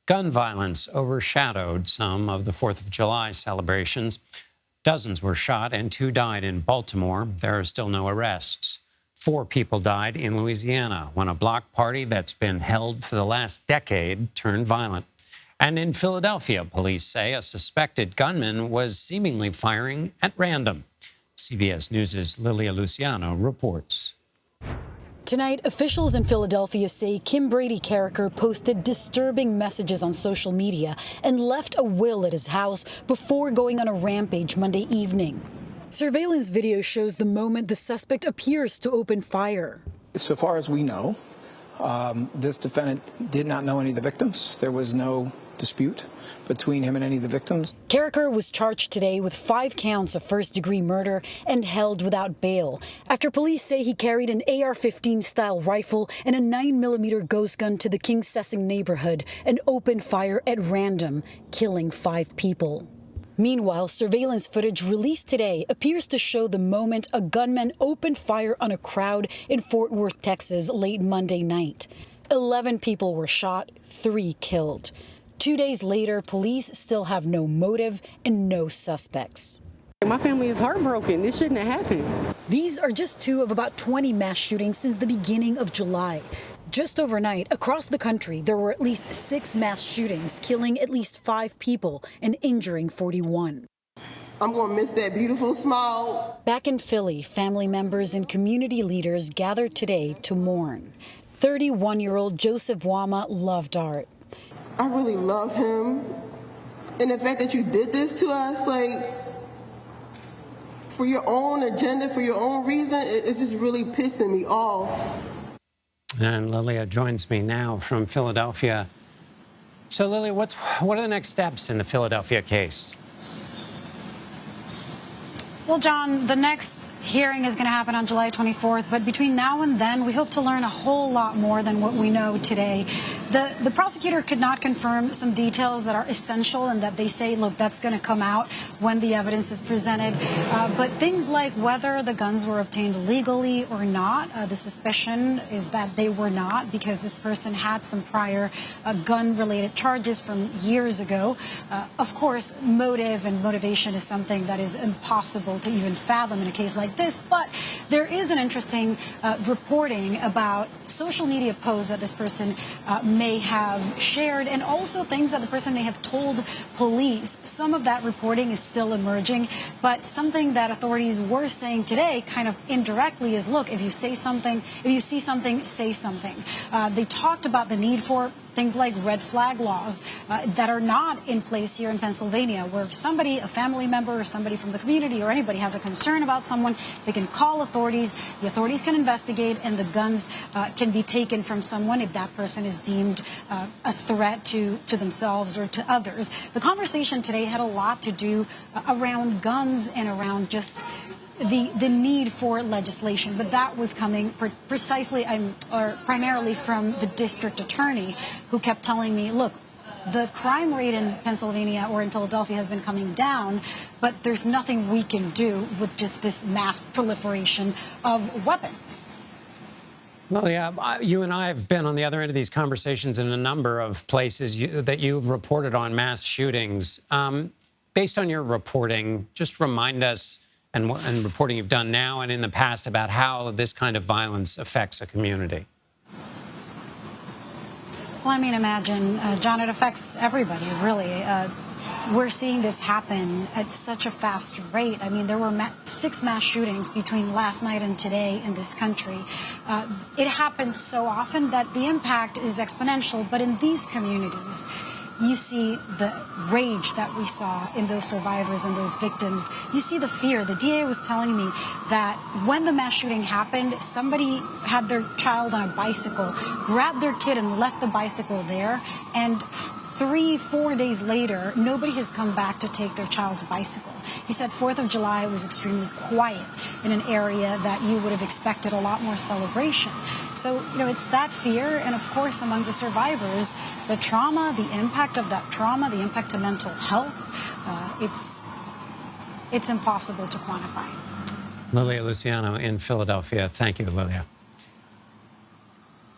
Gun violence overshadowed some of the 4th of July celebrations. Dozens were shot and 2 died in Baltimore. There are still no arrests. 4 people died in Louisiana when a block party that's been held for the last decade turned violent. And in Philadelphia, police say a suspected gunman was seemingly firing at random. CBS News' Lilia Luciano reports. Tonight, officials in Philadelphia say Kim Brady Carricker posted disturbing messages on social media and left a will at his house before going on a rampage Monday evening. Surveillance video shows the moment the suspect appears to open fire. So far as we know, this defendant did not know any of the victims. There was no dispute between him and any of the victims. Carricker was charged today with 5 counts of first-degree murder and held without bail after police say he carried an AR-15 style rifle and a 9mm ghost gun to the King Sessing neighborhood and opened fire at random, killing 5 people. Meanwhile, surveillance footage released today appears to show the moment a gunman opened fire on a crowd in Fort Worth, Texas, late Monday night. 11 people were shot, 3 killed. 2 days later, police still have no motive and no suspects. My family is heartbroken. This shouldn't have happened. These are just 2 of about 20 mass shootings since the beginning of July. Just overnight, across the country, there were at least 6 mass shootings, killing at least 5 people and injuring 41. I'm going to miss that beautiful smile. Back in Philly, family members and community leaders gathered today to mourn. 31-year-old Joseph Wama loved art. I really love him. And the fact that you did this to us, like, for your own agenda, for your own reason, it's just really pissing me off. And Lilia joins me now from Philadelphia. So, Lilia, what are the next steps in the Philadelphia case? Well, John, the next hearing is going to happen on July 24th, but between now and then, we hope to learn a whole lot more than what we know today. The prosecutor could not confirm some details that are essential and that they say, look, that's going to come out when the evidence is presented. But things like whether the guns were obtained legally or not, the suspicion is that they were not because this person had some prior gun-related charges from years ago. Of course, motive and motivation is something that is impossible to even fathom in a case like this, but there is an interesting reporting about social media posts that this person may have shared and also things that the person may have told police. Some of that reporting is still emerging, but something that authorities were saying today kind of indirectly is, look, if you say something, if you see something, say something. They talked about the need for things like red flag laws that are not in place here in Pennsylvania, where somebody, a family member or somebody from the community or anybody has a concern about someone, they can call authorities, the authorities can investigate, and the guns can be taken from someone if that person is deemed a threat to themselves or to others. The conversation today had a lot to do around guns and around just the need for legislation, but that was coming precisely or primarily from the district attorney, who kept telling me, look, the crime rate in Pennsylvania or in Philadelphia has been coming down, but there's nothing we can do with just this mass proliferation of weapons. Well, yeah, you and I have been on the other end of these conversations in a number of places that you've reported on mass shootings. Based on your reporting, just remind us and reporting you've done now and in the past about how this kind of violence affects a community. Well, I mean, imagine, John, it affects everybody, really. We're seeing this happen at such a fast rate. I mean, there were 6 mass shootings between last night and today in this country. It happens so often that the impact is exponential, but in these communities, you see the rage that we saw in those survivors and those victims. You see the fear. The DA was telling me that when the mass shooting happened, somebody had their child on a bicycle, grabbed their kid and left the bicycle there, and 3-4 days later, nobody has come back to take their child's bicycle. He said 4th of July was extremely quiet in an area that you would have expected a lot more celebration. So, you know, it's that fear, and of course, among the survivors, the trauma, the impact of that trauma, the impact to mental health, it's impossible to quantify. Lilia Luciano in Philadelphia. Thank you, Lilia.